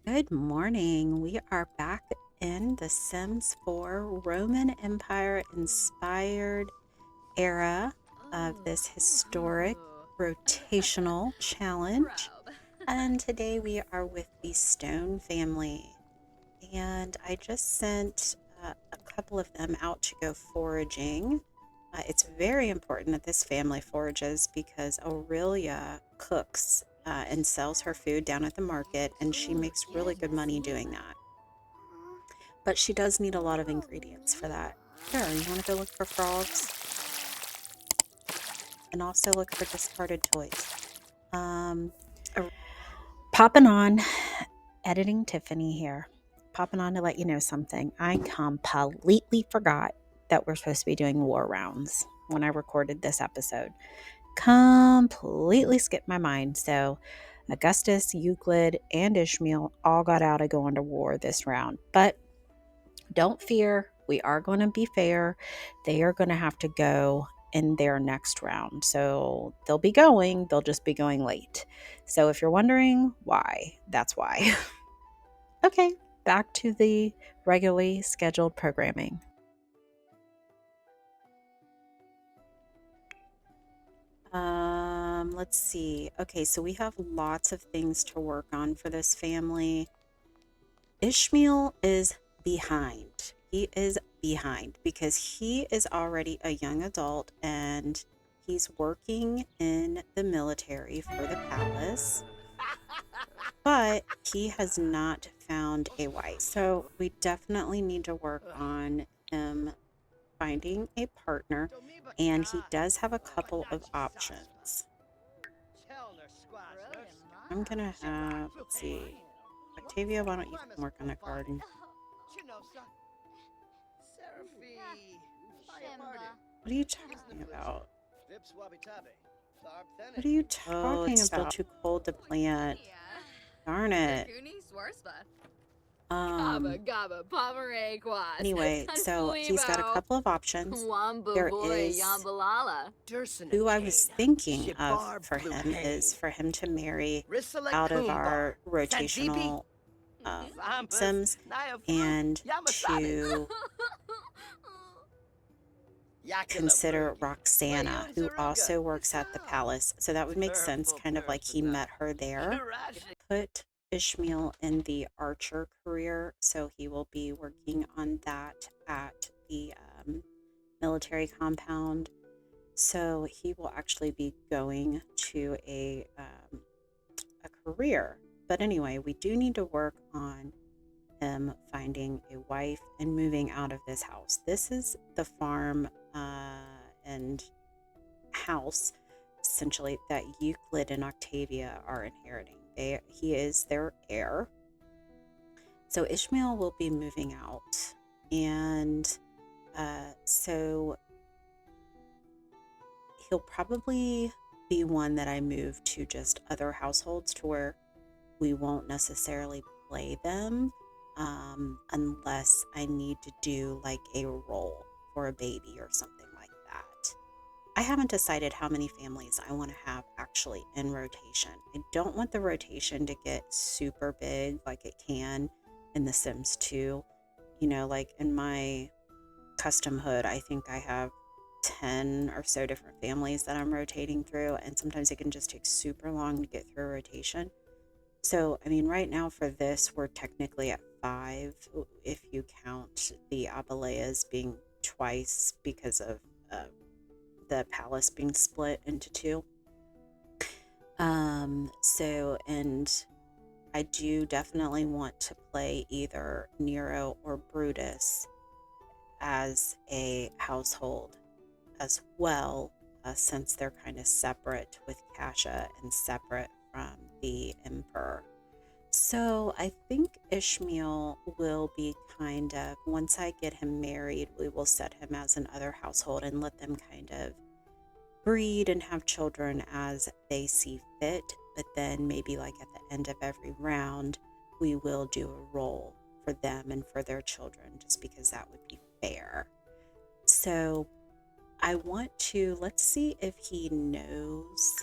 Good morning. We are back in the Sims 4 Roman Empire inspired era of this historic rotational challenge. Rob. And today we are with the Stone family. And I just sent a couple of them out to go foraging. It's very important that this family forages because Aurelia cooks and sells her food down at the market, and she makes really good money doing that. But she does need a lot of ingredients for that. Here, you want to go look for frogs and also look for discarded toys. Um, Popping on, editing Tiffany here. Popping on to let you know something. I completely forgot that we're supposed to be doing war rounds when I recorded this episode. Completely skipped my mind. So Augustus, Euclid, and Ishmael all got out of going to war this round. But don't fear, we are going to be fair. They are going to have to go in their next round. So they'll be going, they'll just be going late. So if you're wondering why, that's why. Okay, back to the regularly scheduled programming. Let's see. Okay, so we have lots of things to work on for this family. Ishmael is behind. He is behind because he is already a young adult and he's working in the military for the palace, but he has not found a wife. So we definitely need to work on him finding a partner, and he does have a couple of options. I'm gonna have, let's see, Octavia, why don't you come work on the garden? What are you talking about? What are you talking about? It's still too cold to plant. Darn it. Gaba Um, gaba pomeray quas. anyway, so he's got a couple of options. Wamba There boy is yambalala. who I was thinking of for him is for him to marry out of our rotational Sims and to consider Roxana, who also works at the palace. So that would make sense, kind of like he met her there. Put Ishmael in the archer career, so he will be working on that at the military compound. So he will actually be going to a career. But anyway, we do need to work on him finding a wife and moving out of this house. This is the farm and house essentially that Euclid and Octavia are inheriting. He is their heir. So Ishmael will be moving out, and so he'll probably be one that I move to just other households to where we won't necessarily play them unless I need to do like a role for a baby or something like that. I haven't decided how many families I want to have actually in rotation. I don't want the rotation to get super big like it can in The Sims 2. You know, like in my custom hood, I think I have 10 or so different families that I'm rotating through, and sometimes it can just take super long to get through a rotation. So, I mean, right now for this, we're technically at five if you count the Abileas being twice because of uh, the palace being split into two. And I do definitely want to play either Nero or Brutus as a household as well, since they're kind of separate with Kasha and separate from the Emperor. So I think Ishmael will be kind of, once I get him married, we will set him as an other household and let them kind of breed and have children as they see fit. But then maybe like at the end of every round, we will do a role for them and for their children, just because that would be fair. So I want to, let's see if he knows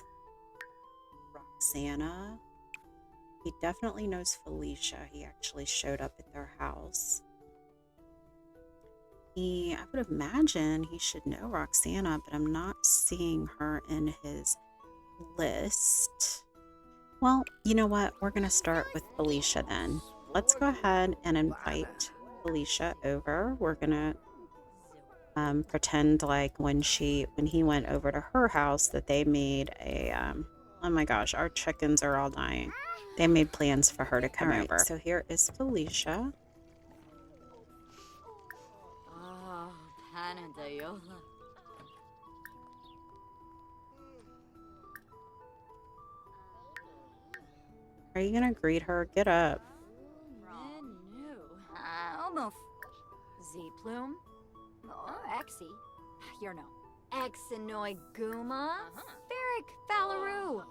Roxana. he definitely knows Felicia. He actually showed up at their house. I would imagine he should know Roxana, but I'm not seeing her in his list. Well, you know what? We're going to start with Felicia then. Let's go ahead and invite Felicia over. We're going to pretend like when he went over to her house that they made a oh my gosh, our chickens are all dying. They made plans for her to come over. So here is Felicia. Oh, Panadayola. Are you gonna greet her? Get up. Almost. Z Plume? Oh, Exy. You're no. Exinoy Guma? Ferric Falaroo.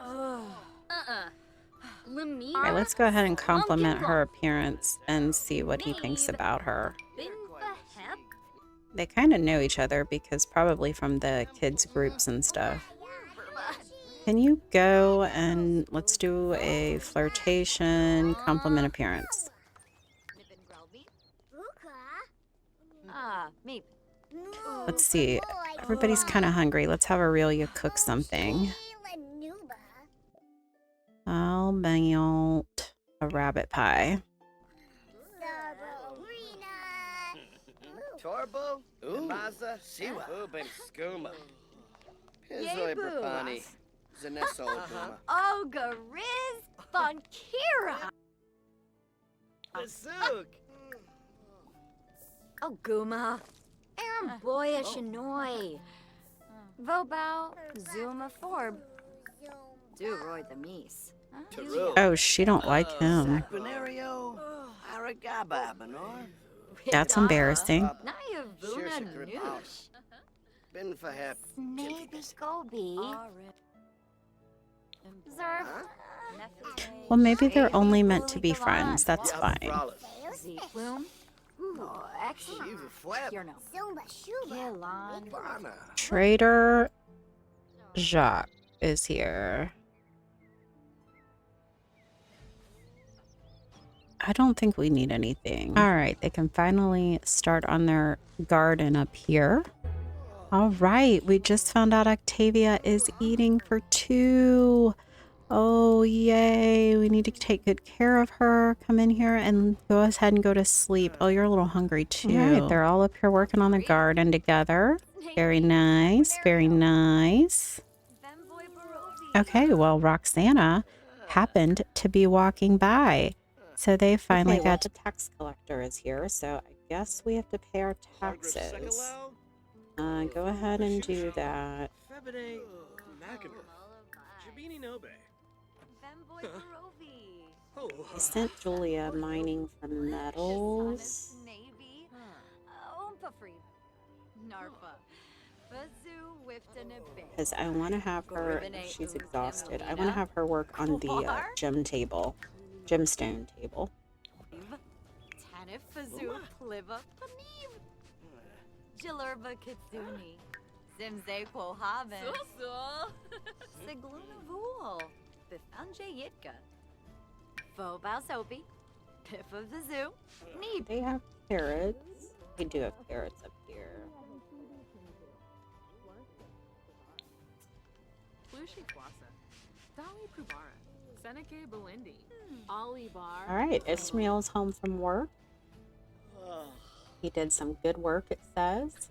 All right, let's go ahead and compliment her appearance and see what he thinks about her. They kind of know each other because probably from the kids groups and stuff. Can you go and let's do a flirtation compliment appearance? Meep. Let's see. Everybody's kind of hungry. Let's have Aurelia cook something. I'll build a rabbit pie. Torbo, Maza, Siwa, Ubin Skooma, Pizoi Brapani, Zanesso Oguma. Oga Riz Bonkira. Bazook! Oguma. Aram Boya Shinoy. Vobao Zuma Forb. Do Roy the Meese. Taru. Oh, she don't like him. Saquinario, Aragaba, Benor. That's embarrassing. Nayavuna Noosh. Bin Fahep. Maybe Gobi. Zerf. Well, maybe they're only meant to be friends. That's fine. Z Plume. Actually, you're no. Gilon. Trader Jacques is here. I don't think we need anything. All right, they can finally start on their garden up here. All right, we just found out Octavia is eating for 2. Oh, yay. We need to take good care of her. Come in here and go ahead and go to sleep. Oh, you're a little hungry too. All right, they're all up here working on the garden together. Very nice, very nice. Okay, well, Roxana happened to be walking by. So they finally got the tax collector is here, so I guess we have to pay our taxes. Go ahead and do that. I sent Julia mining for metals. Because I want to have her, she's exhausted, I want to have her work on the gemstone table. Jilurba Kitsuni, Zimze Quohaven, Sigluna Vool, Bifanje Yitka, Fobal Soapy, Piff of the Zoo, Neep. They have carrots. They do have carrots up here. All right, Ismail's home from work. He did some good work, it says.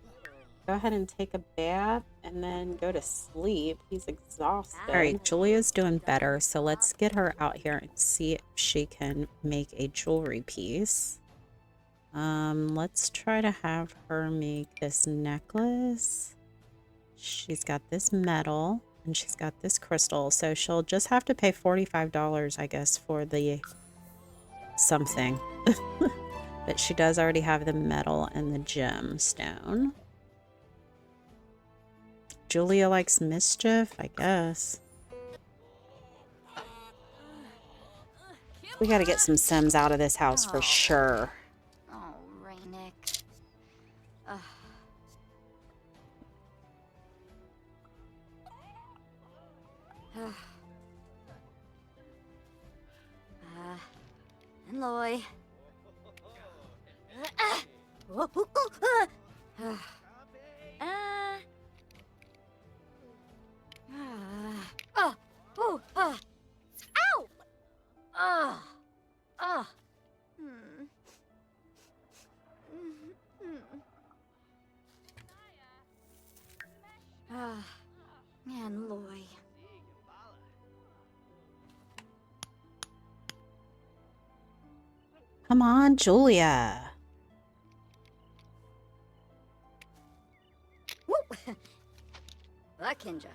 Go ahead and take a bath and then go to sleep. He's exhausted. All right, Julia's doing better, so let's get her out here and see if she can make a jewelry piece. Let's try to have her make this necklace. She's got this metal and she's got this crystal, so she'll just have to pay $45, I guess, for the something. But she does already have the metal and the gemstone. Julia likes mischief, I guess. We gotta get some Sims out of this house for sure. Oh, Rainick. Loy. Ow! Hmm. Man, Loy. Come on, Julia. Woo! Kinja.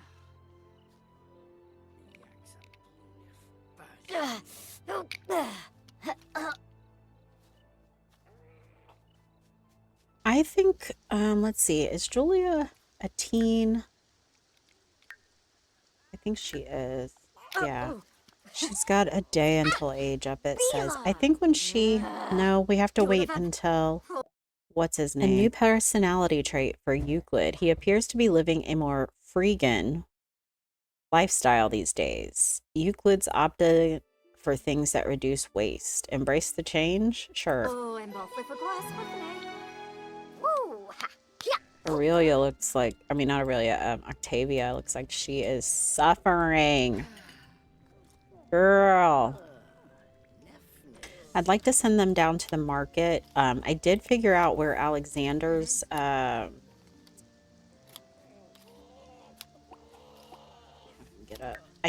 I think, let's see, is Julia a teen? I think she is. Yeah. She's got a day until age up, it says. I think when she... No, we have to wait until... What's his name? A new personality trait for Euclid. He appears to be living a more freegan lifestyle these days. Euclid's opted for things that reduce waste. Embrace the change? Sure. Oh, and for glass with me. Woo! Aurelia looks like... I mean, not Aurelia. Octavia looks like she is suffering. Girl. I'd like to send them down to the market. I did figure out where Alexander's I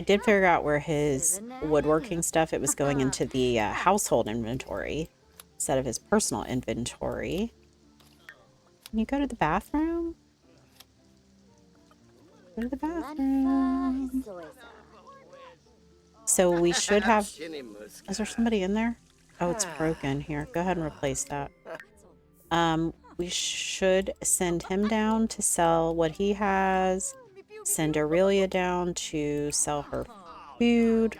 did figure out where his woodworking stuff, it was going into the household inventory instead of his personal inventory. Can you go to the bathroom? Go to the bathroom. So we should have... Is there somebody in there? Oh, it's broken. Here, go ahead and replace that. We should send him down to sell what he has. Send Aurelia down to sell her food.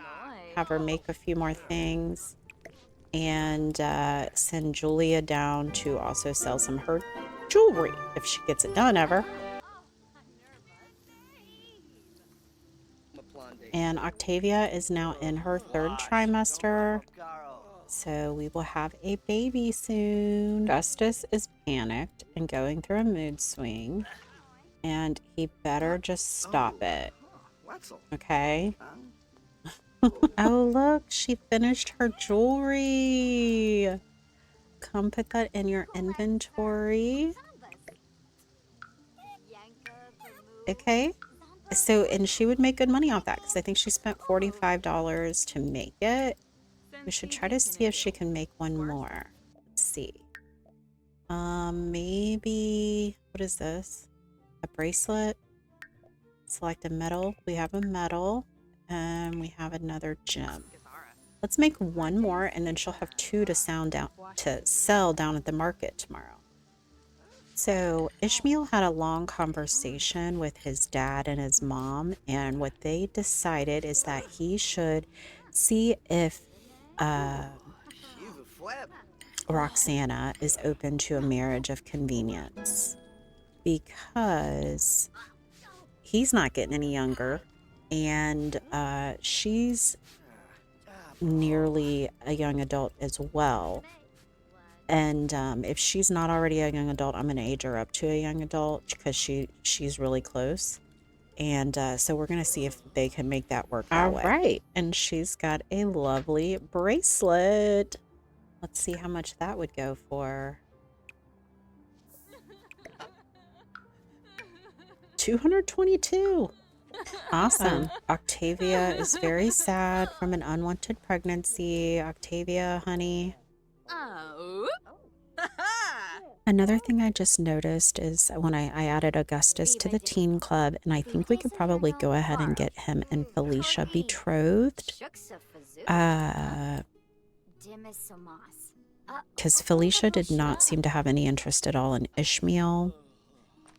Have her make a few more things. And send Julia down to also sell some of her jewelry, if she gets it done ever. And Octavia is now in her 3rd trimester. So we will have a baby soon. Justice is panicked and going through a mood swing. And he better just stop it. Okay? Oh, look, she finished her jewelry. Come put that in your inventory. Okay? So, and she would make good money off that because I think she spent $45 to make it. We should try to see if she can make one more. Let's see. Maybe, what is this? A bracelet. Select a metal. We have a metal. And we have another gem. Let's make one more and then she'll have 2 to sell down at the market tomorrow. So Ishmael had a long conversation with his dad and his mom, and what they decided is that he should see if Roxana is open to a marriage of convenience, because he's not getting any younger, and she's nearly a young adult as well. And if she's not already a young adult, I'm going to age her up to a young adult because she's really close. And so we're going to see if they can make that work that way. All right. And she's got a lovely bracelet. Let's see how much that would go for. $222. Awesome. Octavia is very sad from an unwanted pregnancy. Octavia, honey. Oh. Another thing I just noticed is when I added Augustus to the teen club, and I think we could probably go ahead and get him and Felicia betrothed. Because Felicia did not seem to have any interest at all in Ishmael.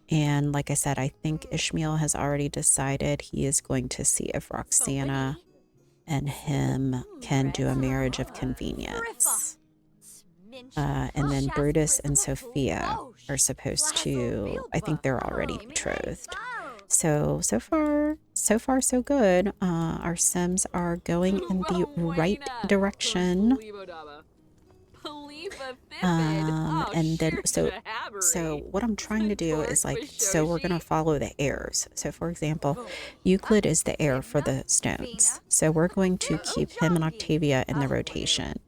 And like I said, I think Ishmael has already decided he is going to see if Roxana and him can do a marriage of convenience. And then Brutus and Sophia are supposed to, I think they're already betrothed. So far so good. Our Sims are going in the right direction. And then so what I'm trying to do is like, so we're gonna follow the heirs. So for example, Euclid is the heir for the stones. So we're going to keep him and Octavia in the rotation.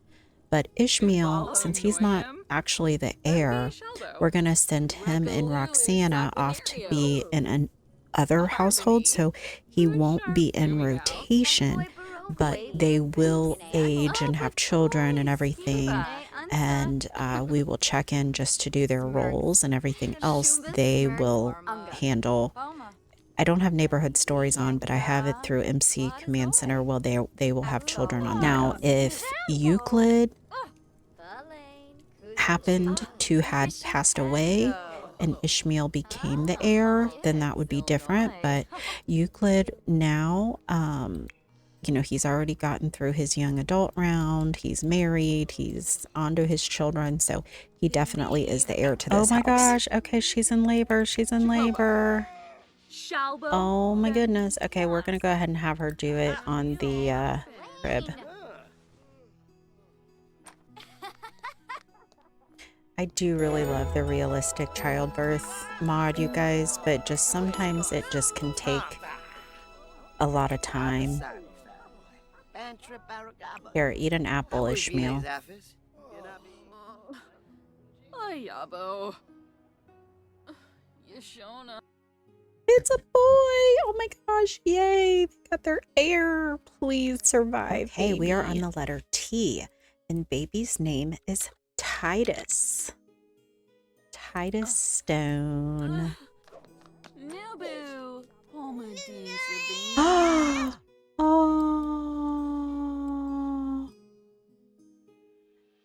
But Ishmael, since he's not actually the heir, we're gonna send him and Roxana off to be in an other household. So he won't be in rotation, but they will age and have children and everything. And we will check in just to do their roles, and everything else they will handle. I don't have neighborhood stories on, but I have it through MC Command Center. Well, they will have children on now. If Euclid happened to had passed away and Ishmael became the heir, then that would be different. But Euclid now, he's already gotten through his young adult round. He's married. He's onto his children. So he definitely is the heir to this house. Oh my gosh. Okay, she's in labor. She's in labor. Oh my goodness. Okay, we're going to go ahead and have her do it on the crib. I do really love the realistic childbirth mod, you guys, but just sometimes it just can take a lot of time. Here, eat an apple, Ishmael. It's a boy! Oh my gosh, yay! They got their heir. Please survive. Hey, we are on the letter T, and baby's name is Titus. Titus Stone. Oh,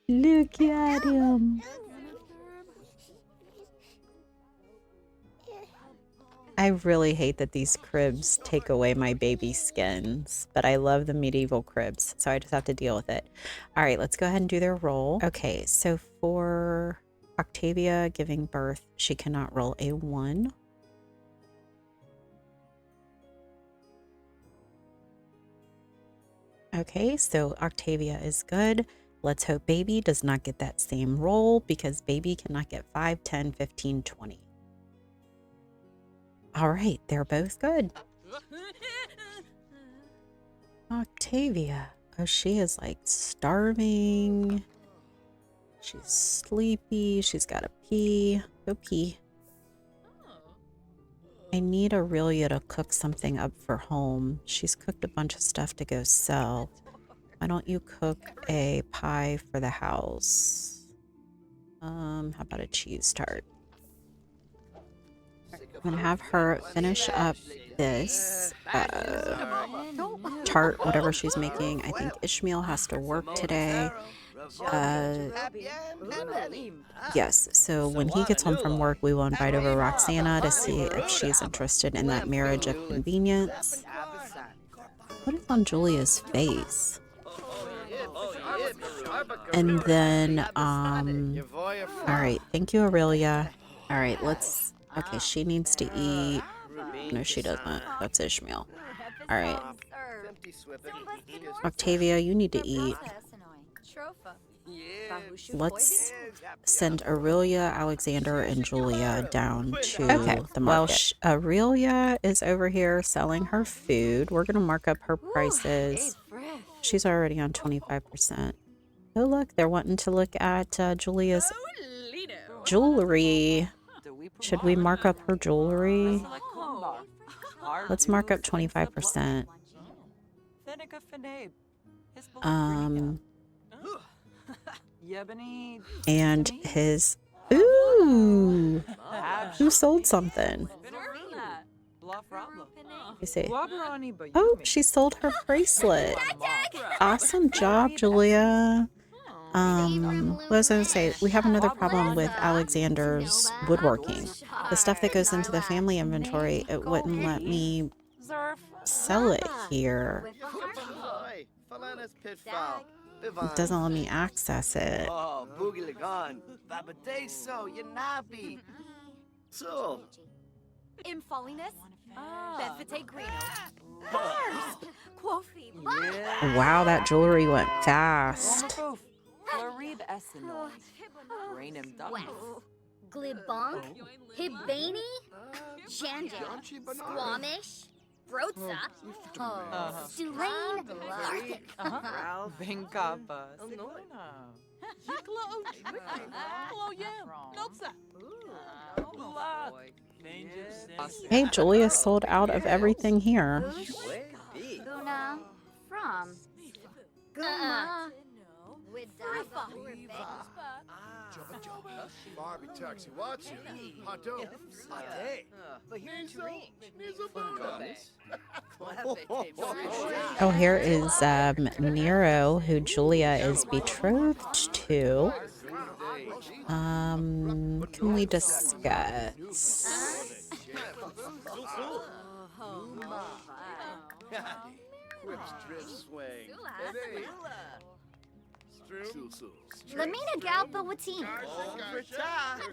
look at him. I really hate that these cribs take away my baby skins, but I love the medieval cribs, so I just have to deal with it. All right, let's go ahead and do their roll. Okay, so for Octavia giving birth, she cannot roll a 1. Okay, so Octavia is good. Let's hope baby does not get that same roll, because baby cannot get 5, 10, 15, 20. All right, they're both good. Octavia. Oh, she is like starving. She's sleepy. She's got to pee. Go pee. I need Aurelia to cook something up for home. She's cooked a bunch of stuff to go sell. Why don't you cook a pie for the house? How about a cheese tart? I'm gonna have her finish up this tart, whatever she's making. I think Ishmael has to work today. Yes, so when he gets home from work, we will invite over Roxana to see if she's interested in that marriage of convenience. What is on Julia's face? And then, all right, thank you, Aurelia. All right, okay, she needs to eat. No, she doesn't. That's Ishmael. All right. Octavia, you need to eat. Let's send Aurelia, Alexander, and Julia down to the market. Well, Aurelia is over here selling her food. We're going to mark up her prices. She's already on 25%. Oh, look, they're wanting to look at Julia's jewelry. Should we mark up her jewelry? Let's mark up 25%. And his... Ooh! Who sold something? You see. Oh, she sold her bracelet. Awesome job, Julia. What was I going to say? We have another problem with Alexander's woodworking. The stuff that goes into the family inventory, it wouldn't let me sell it here. It doesn't let me access it. Oh, boogie lagon. Babadeso, Yanabi. So. Wow, that jewelry went fast. Stulain. Ralph. Vengaba. Illinois. Hey, Julia sold out of everything here. Luna. From. Guma. Barbie taxi, what's it? Hot dog. Oh, here is Nero, who Julia is betrothed to. Can we discuss? Lamina Galpa Watin.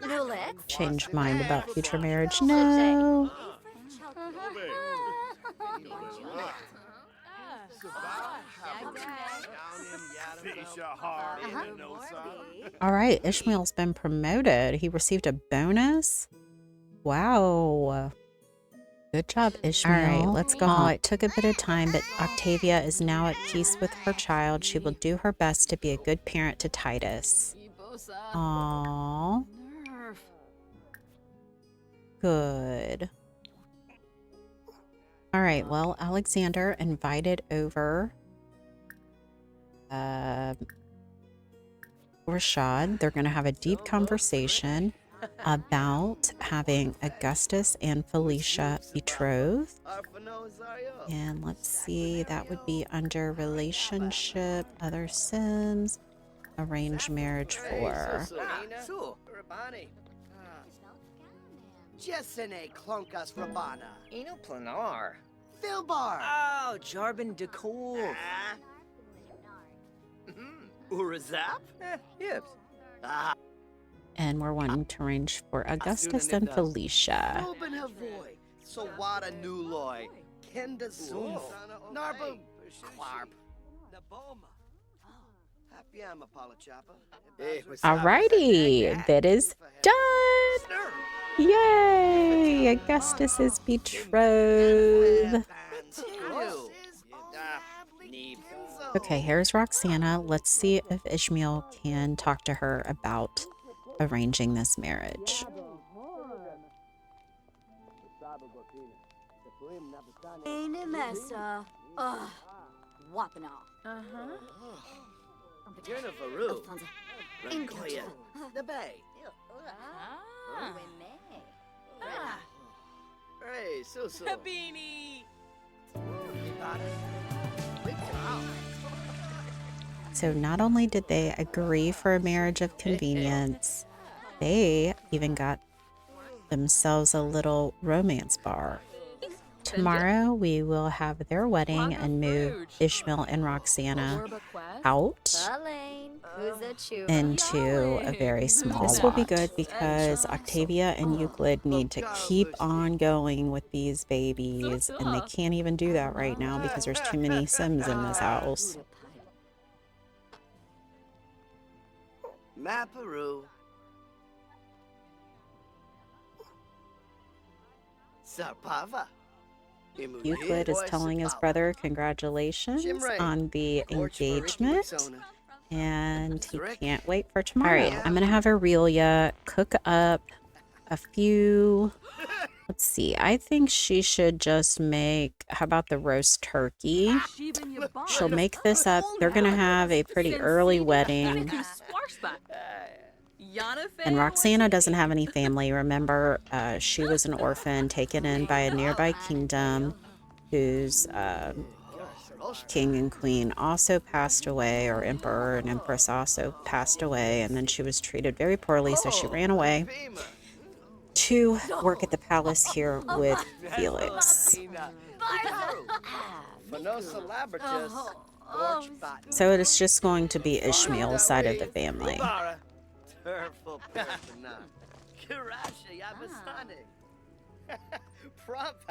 Nulit. Change mind about future marriage? No. All right, Ishmael's been promoted. He received a bonus. Wow. Good job, Ishmael. All right, let's go home. It took a bit of time, but Octavia is now at peace with her child. She will do her best to be a good parent to Titus. Aww. Good. All right, well, Alexander invited over Rashad. They're going to have a deep conversation about having Augustus and Felicia betrothed. And let's see, that would be under relationship, other Sims, arranged marriage for. Jessene Klonkas Rabana. Eno Planar. Filbar. Oh, Jarbin Decor. Urazap? Yips. Ah. And we're wanting to arrange for Augustus and Felicia. Ruben Havoy. Sawada Nuloy. Kenda Zoof. Narba Clarp. Naboma. Happy I'm a Palachapa. Alrighty, that is done. Yay! Augustus is betrothed. Okay, here's Roxana. Let's see if Ishmael can talk to her about arranging this marriage. Mesa. Wapana. Jenniferu. Rangoya. The Bay. Hey, Susu. Beanie. So not only did they agree for a marriage of convenience, they even got themselves a little romance bar. Tomorrow we will have their wedding and move Ishmael and Roxana out into a very small This will be good because Octavia and Euclid need to keep on going with these babies, and they can't even do that right now because there's too many Sims in this house. Maparu. Sarpava. Euclid is telling his brother congratulations on the engagement, and he can't wait for tomorrow. All right, I'm going to have Aurelia cook up a few. Let's see. I think she should just make, how about the roast turkey? She'll make this up. They're going to have a pretty early wedding. And Roxana doesn't have any family. Remember, she was an orphan taken in by a nearby kingdom whose king and queen also passed away, or emperor and empress also passed away, and then she was treated very poorly, so she ran away to work at the palace here with Felix. So it is just going to be Ishmael's side of the family.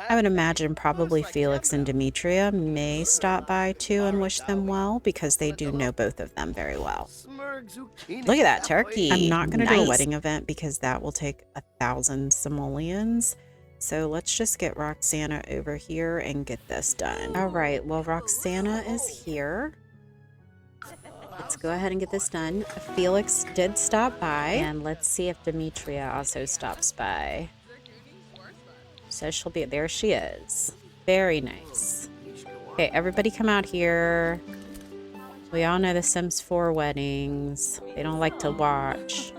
I would imagine probably Felix and Demetria may stop by too and wish them well, because they do know both of them very well. Look at that turkey. I'm not going to do a wedding event because that will take 1,000 simoleons. So let's just get Roxana over here and get this done. All right, well, Roxana is here. Let's go ahead and get this done. Felix did stop by, and let's see if Demetria also stops by. So she'll be, there she is. Very nice. Okay, everybody come out here. We all know the Sims 4 weddings. They don't like to watch.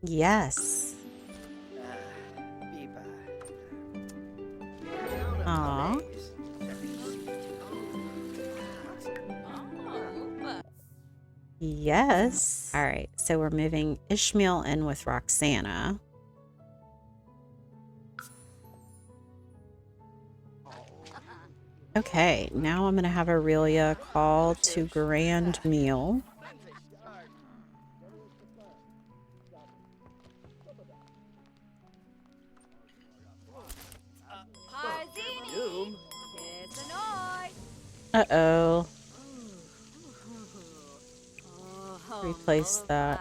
Yes. Aw. Yes. All right, so we're moving Ishmael in with Roxana. Okay, now I'm going to have Aurelia call to grand meal. Uh-oh. Replace that.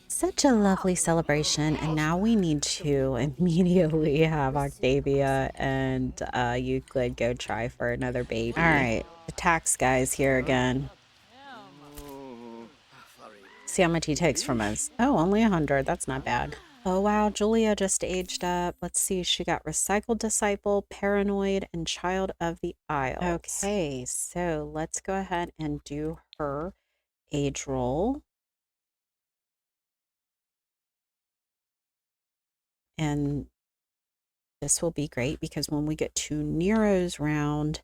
Such a lovely celebration, and now we need to immediately have Octavia and Euclid go try for another baby. All right, the tax guy's here again. See how much he takes from us. Oh, only 100. That's not bad. Oh, wow. Julia just aged up. Let's see. She got Recycled Disciple, Paranoid, and Child of the Isles. Okay, so let's go ahead and do her age roll. And this will be great because when we get to Nero's round,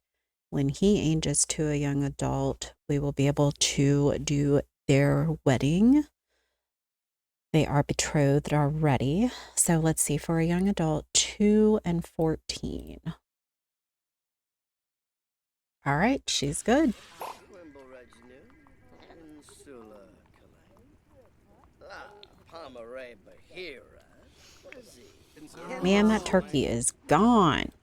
when he ages to a young adult, we will be able to do their wedding. They are betrothed already. So let's see, for a young adult, 2 and 14. All right, she's good. Man, that turkey is gone.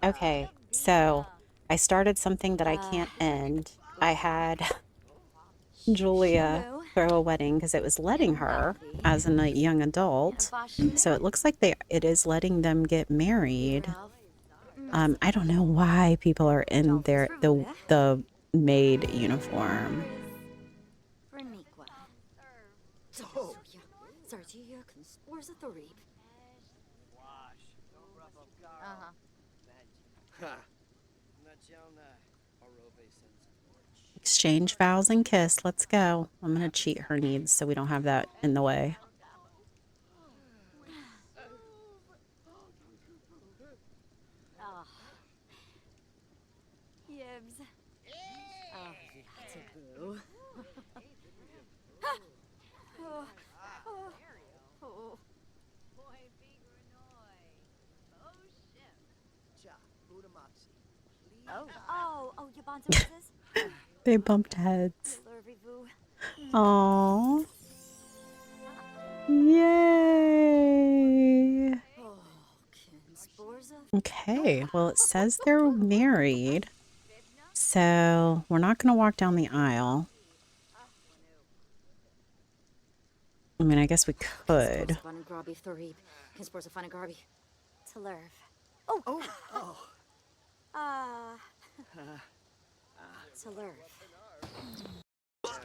Okay, so I started something that I can't end. I had Julia throw a wedding because it was letting her as a young adult. So it looks like it is letting them get married. I don't know why people are in the maid uniform. Exchange vows and kiss. Let's go. I'm going to cheat her needs so we don't have that in the way. They bumped heads. Aww. Yay. Okay, well, it says they're married. So we're not going to walk down the aisle. I mean, I guess we could.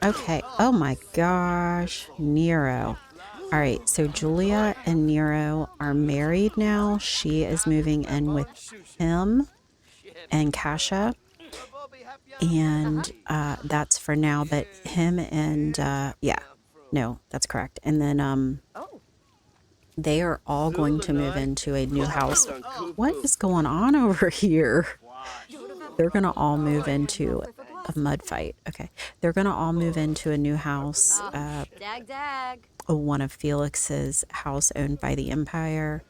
Okay. Oh my gosh. Nero. All right. So Julia and Nero are married now. She is moving in with him and Kasha. And that's for now. But him and, yeah. No, that's correct. And then they are all going to move into a new house. What is going on over here? They're going to all move into a mud fight. Okay. They're going to all move into a new house. One of Felix's house owned by the Empire.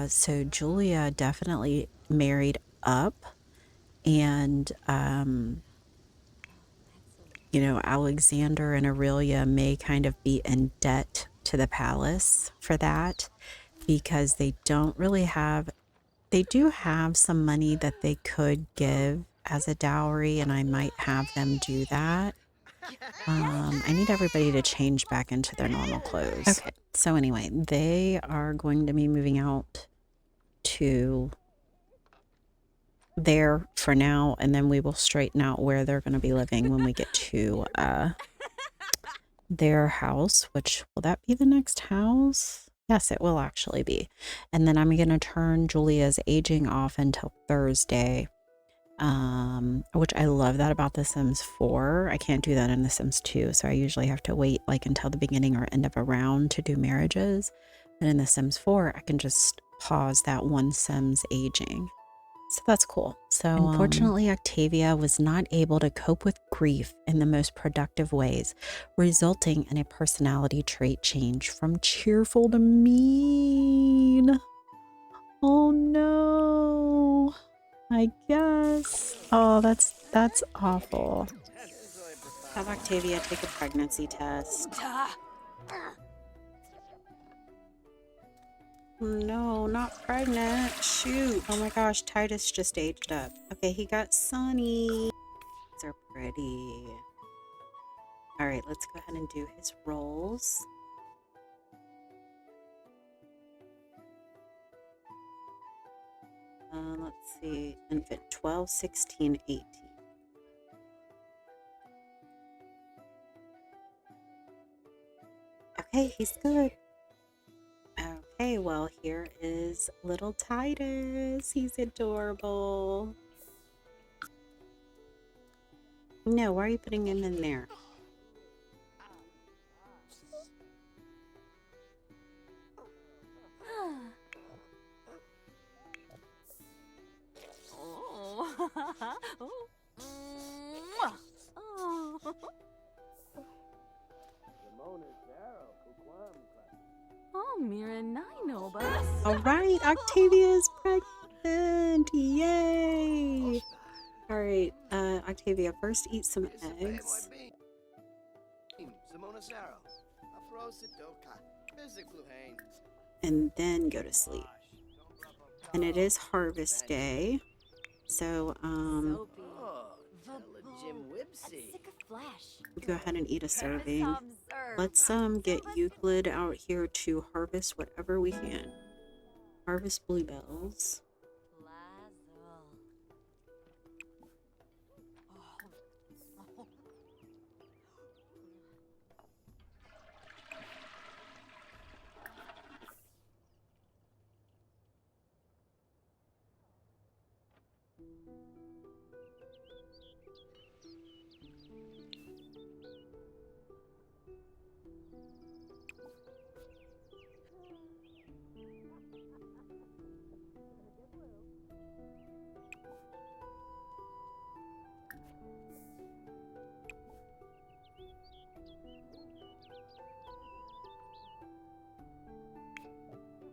So Julia definitely married up, and you know, Alexander and Aurelia may kind of be in debt to the palace for that, because they don't really have, they do have some money that they could give as a dowry, and I might have them do that. I need everybody to change back into their normal clothes. Okay, so anyway, they are going to be moving out to there for now, and then we will straighten out where they're going to be living when we get to their house, which, will that be the next house? Yes, it will actually be. And then I'm going to turn Julia's aging off until Thursday, which I love that about The Sims 4. I can't do that in The Sims 2, so I usually have to wait like until the beginning or end of a round to do marriages. And in The Sims 4, I can just pause that one Sim's aging. So that's cool. So unfortunately, Octavia was not able to cope with grief in the most productive ways, resulting in a personality trait change from cheerful to mean. Oh no. I guess. Oh, that's awful. Have Octavia take a pregnancy test. No, not pregnant. Shoot. Oh my gosh, Titus just aged up. Okay, he got Sunny. These are pretty. All right, let's go ahead and do his rolls. Let's see. Infant 12, 16, 18. Okay, he's good. Okay, well, here is little Titus. He's adorable. No, why are you putting him in there? All right, Octavia is pregnant. Yay! All right, Octavia, first eat some eggs. And then go to sleep. And it is harvest day. So, go ahead and eat a serving. Let's get Euclid out here to harvest whatever we can. Harvest bluebells.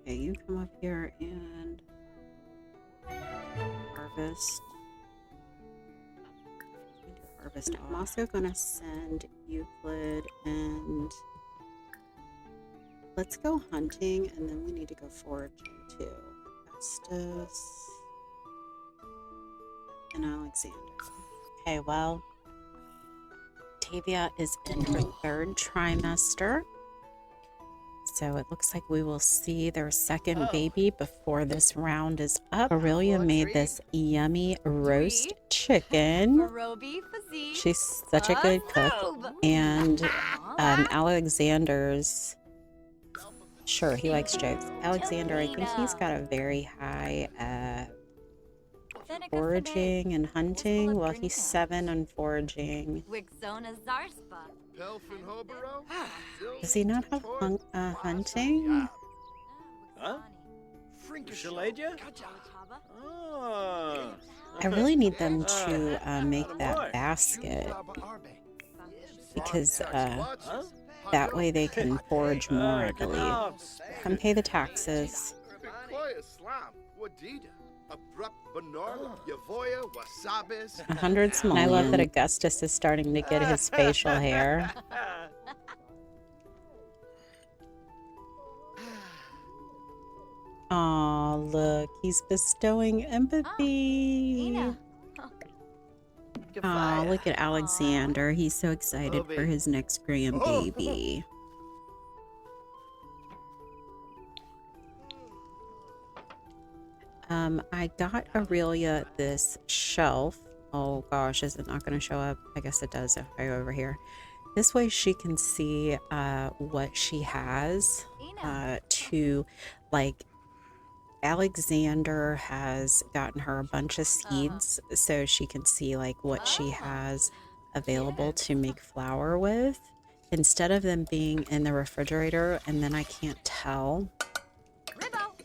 Okay, you come up here and harvest. Harvest. I'm also gonna send Euclid, and let's go hunting, and then we need to go foraging too. Estes and Alexander. Okay, well, Octavia is in her third trimester. So it looks like we will see their second baby before this round is up. Aurelia made this yummy roast chicken. She's such a good cook. And Alexander's, sure, he likes jokes. Alexander, I think he's got a very high foraging and hunting. Well, he's 7 on foraging. Does he not have hunting? Huh? Oh. I really need them to make that basket, because that way they can forage more, I believe. Come pay the taxes. Abrupt Bernard, Yavoya, Wasabis. 100 small. I love that Augustus is starting to get his facial hair. Oh, look, he's bestowing empathy. Oh, look at Alexander. He's so excited for his next grandbaby. I got Aurelia this shelf. Oh gosh, is it not going to show up? I guess it does if I go over here. This way she can see what she has to, like, Alexander has gotten her a bunch of seeds so she can see like what she has available to make flour with, instead of them being in the refrigerator and then I can't tell.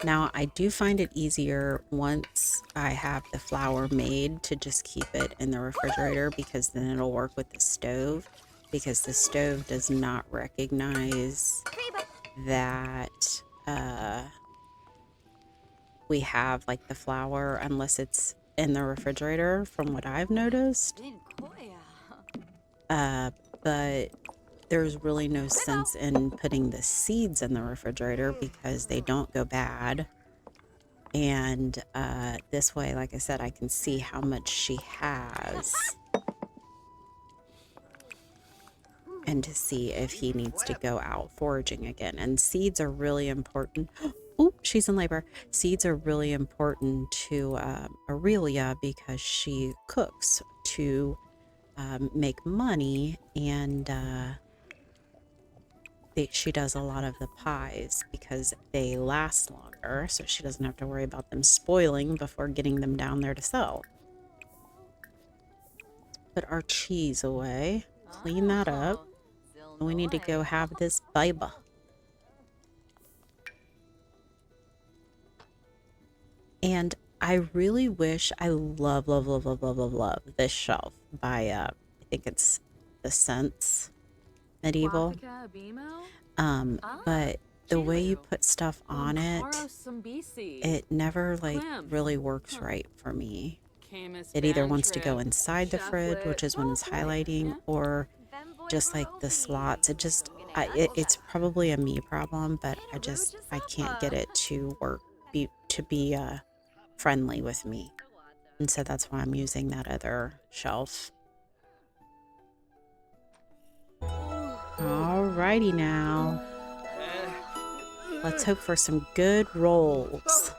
Now I do find it easier once I have the flour made to just keep it in the refrigerator, because then it'll work with the stove, because the stove does not recognize that we have like the flour unless it's in the refrigerator, from what I've noticed. But there's really no sense in putting the seeds in the refrigerator because they don't go bad. And this way, like I said, I can see how much she has and to see if he needs to go out foraging again. And seeds are really important. Oh, she's in labor. Seeds are really important to Aurelia because she cooks to make money, and she does a lot of the pies because they last longer, so she doesn't have to worry about them spoiling before getting them down there to sell. Put our cheese away, clean that up. We need to go have this baby. And I really wish, I love this shelf by I think it's the Sense Medieval. But the way you put stuff on it, it never like really works right for me. It either wants to go inside the fridge, which is when it's highlighting, or just like the slots. It just it's probably a me problem, but I can't get it to work, to be friendly with me, and so that's why I'm using that other shelf. Alrighty now, let's hope for some good rolls.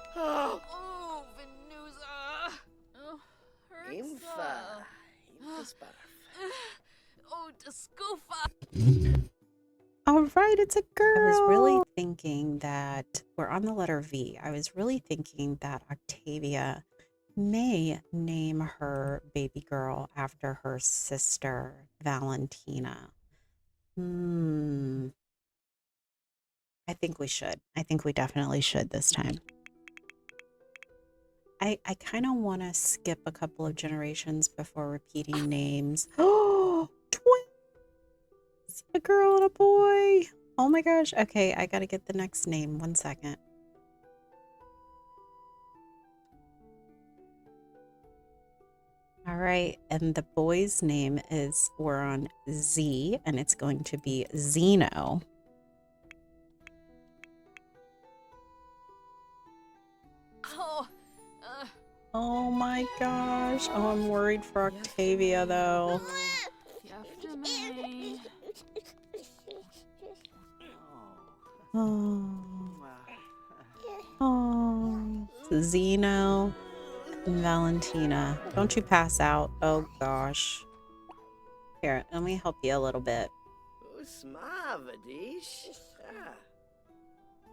All right, it's a girl. I was really thinking that we're on the letter V. I was really thinking that Octavia may name her baby girl after her sister, Valentina. I think we should. I think we definitely should this time. I kind of want to skip a couple of generations before repeating names. Oh, twins! A girl and a boy. Oh my gosh. Okay, I gotta get the next name. 1 second. All right, and the boy's name is, we're on Z, and it's going to be Zeno. Oh my gosh. Oh, I'm worried for Octavia though. Oh, Zeno and Valentina. Don't you pass out. Oh gosh. Here, let me help you a little bit.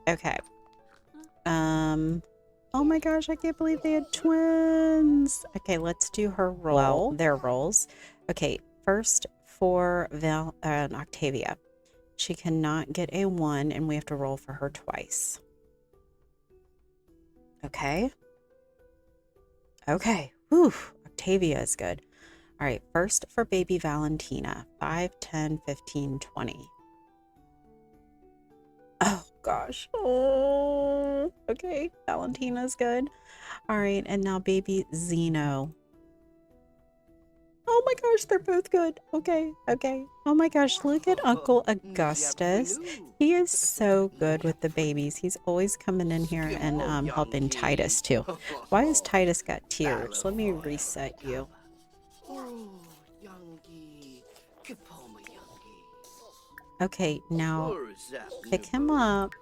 Okay. Oh my gosh, I can't believe they had twins. Okay, let's do her roll. Well, their rolls. Okay, first for Octavia. She cannot get a 1, and we have to roll for her twice. Okay. Okay. Whew. Octavia is good. All right, first for baby Valentina. 5, 10, 15, 20. Oh, gosh. Oh, okay. Valentina's good. All right, and now baby Zeno. Oh my gosh, they're both good. Okay, okay. Oh my gosh, look at Uncle Augustus. He is so good with the babies. He's always coming in here and helping Titus too. Why has Titus got tears? Let me reset you. Okay, now pick him up.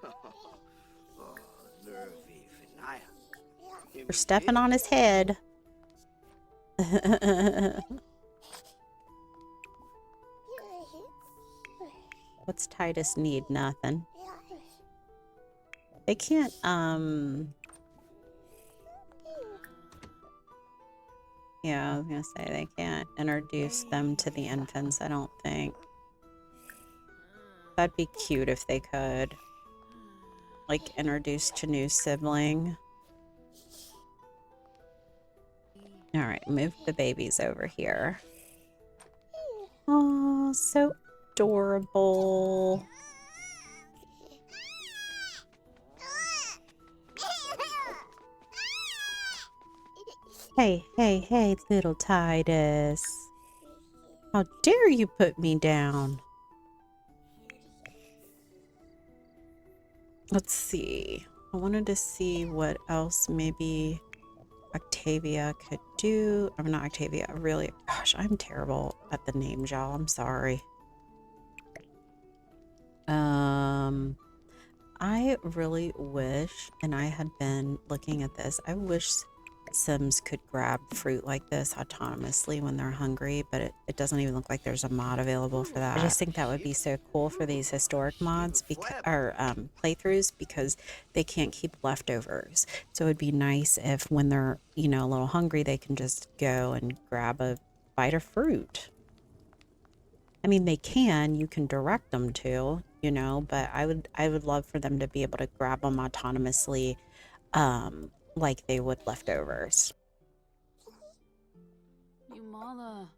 You're stepping on his head. What's Titus need? Nothing. They can't, yeah, I was gonna say they can't introduce them to the infants, I don't think. That'd be cute if they could. Like, introduce to new sibling. Alright, move the babies over here. Oh, so adorable. Hey, hey, hey, little Titus. How dare you put me down? Let's see. I wanted to see what else maybe Octavia could do. I'm not Octavia. Really, gosh, I'm terrible at the names, y'all. I'm sorry. I really wish, and I had been looking at this, I wish Sims could grab fruit like this autonomously when they're hungry, but it doesn't even look like there's a mod available for that. I just think that would be so cool for these historic mods or playthroughs, because they can't keep leftovers. So it'd be nice if when they're, you know, a little hungry, they can just go and grab a bite of fruit. I mean, they can, you can direct them to, you know, but I would love for them to be able to grab them autonomously, like they would leftovers. You mother.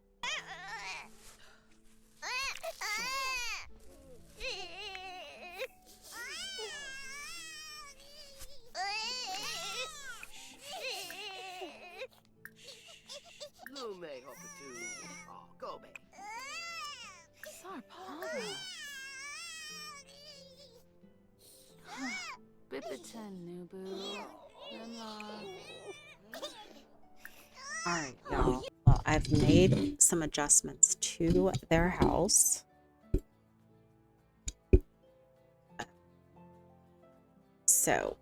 Alright, y'all. Well, I've made some adjustments to their house. So,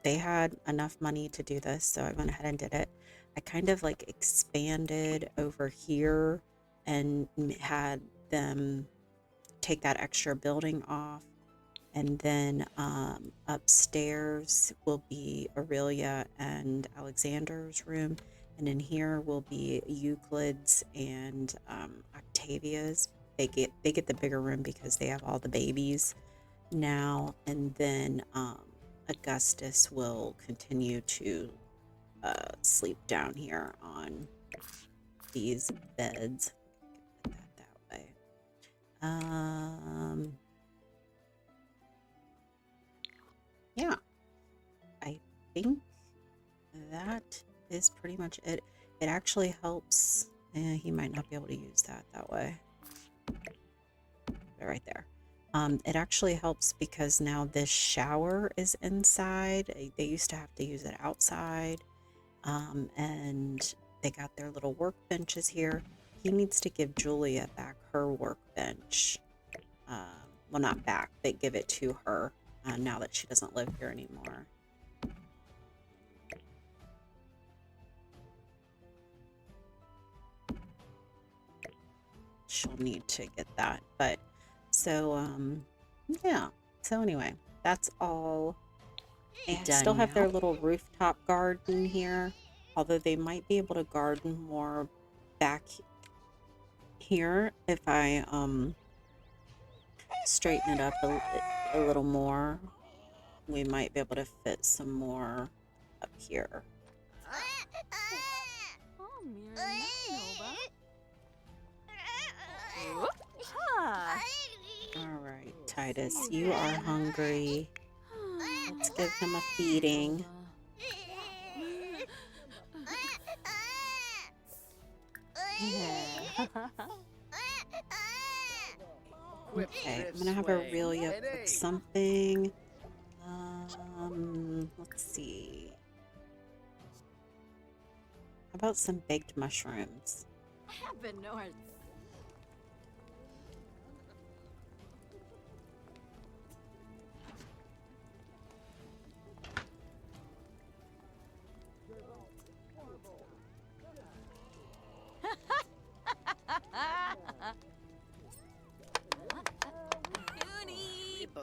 they had enough money to do this, so I went ahead and did it. I kind of like expanded over here and had them take that extra building off. And then upstairs will be Aurelia and Alexander's room. And in here will be Euclid's and Octavia's. They get the bigger room because they have all the babies now. And then Augustus will continue to sleep down here on these beds. Put that way. Yeah, I think that is pretty much it. It actually helps. He might not be able to use that way. Right there. It actually helps because now this shower is inside. They used to have to use it outside. And they got their little workbenches here. He needs to give Julia back her workbench. Well, not back, but give it to her now that she doesn't live here anymore. She'll need to get that. But so yeah, so anyway, that's all. They still have their little rooftop garden here, although they might be able to garden more back here if I straighten it up a little more. We might be able to fit some more up here. All right, Titus, you are hungry. give him a feeding. Okay, I'm gonna have Aurelia cook something. Let's see. How about some baked mushrooms? Happen north.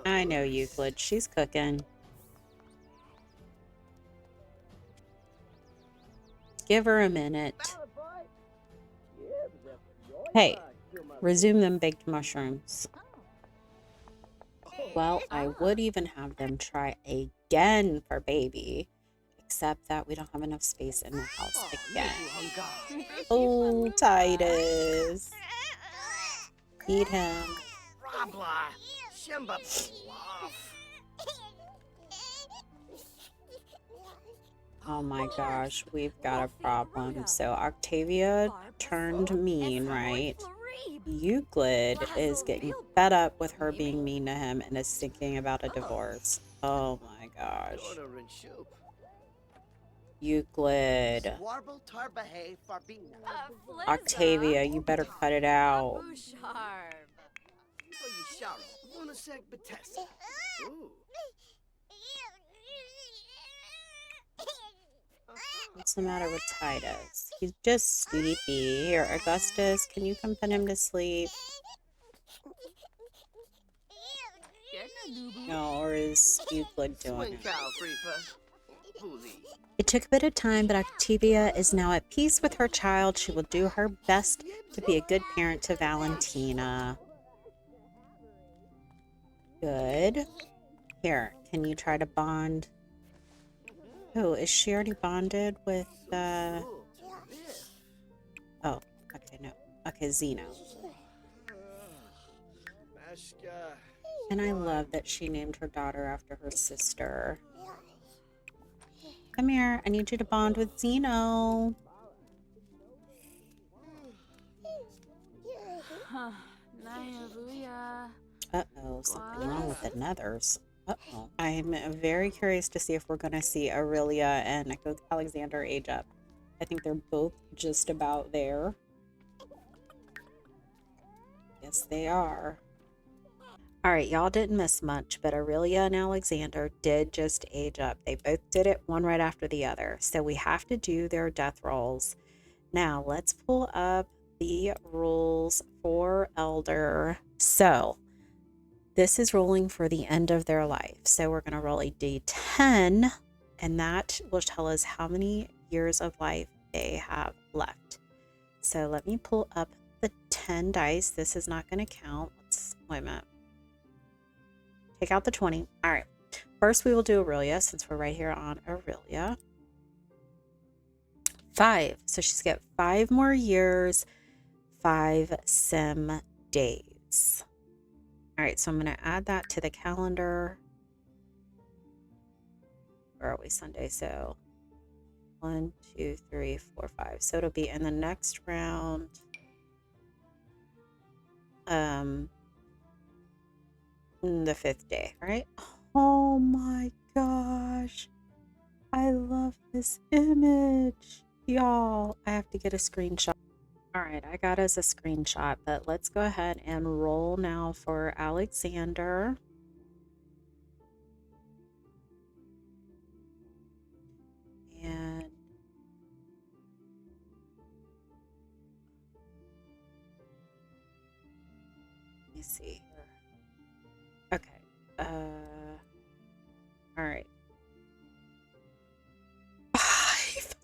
I know Euclid. She's cooking. Give her a minute. Hey, resume them baked mushrooms. Well, I would even have them try again for baby, except that we don't have enough space in the house again. Oh, Titus. Feed him. Rabla. Shimba. Bluff. Oh my gosh, we've got a problem. So Octavia turned mean, right? Euclid is getting fed up with her being mean to him and is thinking about a divorce. Oh my gosh. Euclid. Octavia, you better cut it out. What's the matter with Titus? He's just sleepy. Here, Augustus, can you come put him to sleep? No, or is Euclid doing it? It took a bit of time, but Octavia is now at peace with her child. She will do her best to be a good parent to Valentina. Good. Here, can you try to bond? Oh, is she already bonded with, Oh, okay, no. Okay, Zeno. And I love that she named her daughter after her sister. Come here, I need you to bond with Zeno. Uh-oh, something wrong with the nethers. Uh-oh. I'm very curious to see if we're going to see Aurelia and Alexander age up. I think they're both just about there. Yes, they are. All right, y'all didn't miss much, but Aurelia and Alexander did just age up. They both did it one right after the other. So we have to do their death rolls. Now, let's pull up the rules for Elder. So, this is rolling for the end of their life. So, we're going to roll a d10, and that will tell us how many years of life they have left. So, let me pull up the 10 dice. This is not going to count. Wait a minute. Take out the 20. All right. First, we will do Aurelia since we're right here on Aurelia. 5. So she's got 5 more years, 5 sim days. All right. So I'm going to add that to the calendar. Where are we? Sunday. So 1, 2, 3, 4, 5. So it'll be in the next round. The 5th day, right? Oh my gosh. I love this image. Y'all, I have to get a screenshot. All right, I got us a screenshot, but let's go ahead and roll now for Alexander. And let me see here. Okay. All right. 5.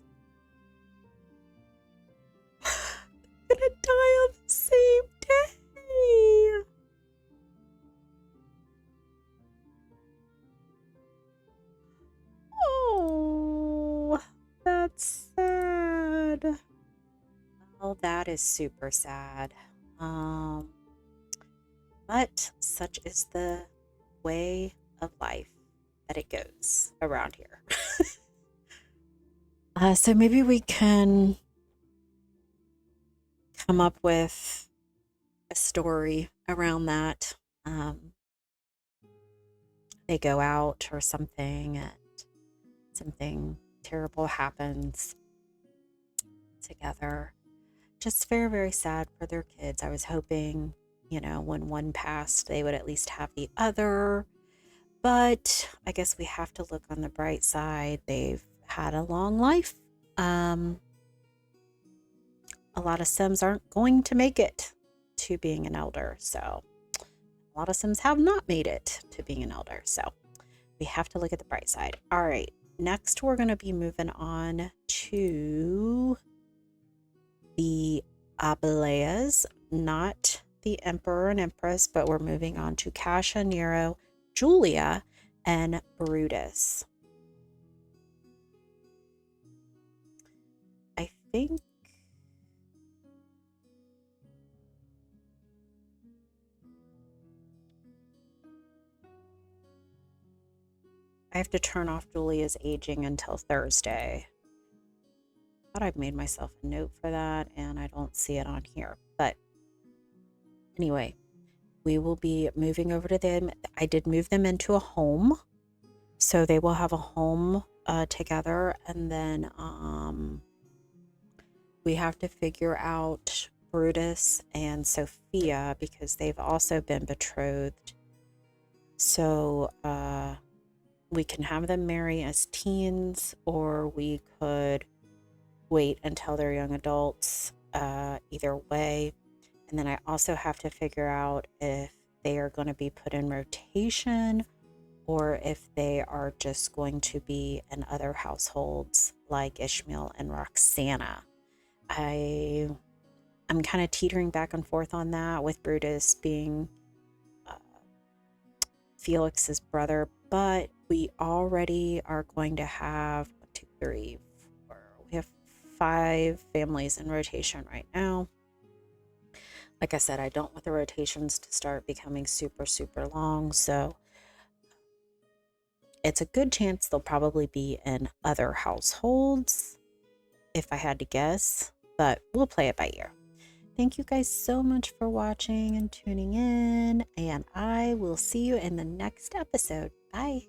I'm gonna die on the same day. Oh, that's sad. Oh, that is super sad. But such is the way of life. that it goes around here. So maybe we can come up with a story around that. They go out or something and something terrible happens together. Just very, very sad for their kids. I was hoping, when one passed, they would at least have the other. But I guess we have to look on the bright side. They've had a long life. A lot of Sims aren't going to make it to being an elder. So a lot of Sims have not made it to being an elder. So we have to look at the bright side. All right. Next, we're going to be moving on to the Abelayas, not the Emperor and Empress, but we're moving on to Cassia, Nero, Julia, and Brutus. I think I have to turn off Julia's aging until Thursday. I thought I've made myself a note for that, and I don't see it on here. But anyway, we will be moving over to them. I did move them into a home, so they will have a home together, and then we have to figure out Brutus and Sophia because they've also been betrothed. So we can have them marry as teens, or we could wait until they're young adults. Either way. And then I also have to figure out if they are going to be put in rotation or if they are just going to be in other households like Ishmael and Roxana. I'm kind of teetering back and forth on that, with Brutus being Felix's brother, but we already are going to have 1, 2, 3, 4. We have 5 families in rotation right now. Like I said, I don't want the rotations to start becoming super, super long, so it's a good chance they'll probably be in other households, if I had to guess, but we'll play it by ear. Thank you guys so much for watching and tuning in, and I will see you in the next episode. Bye.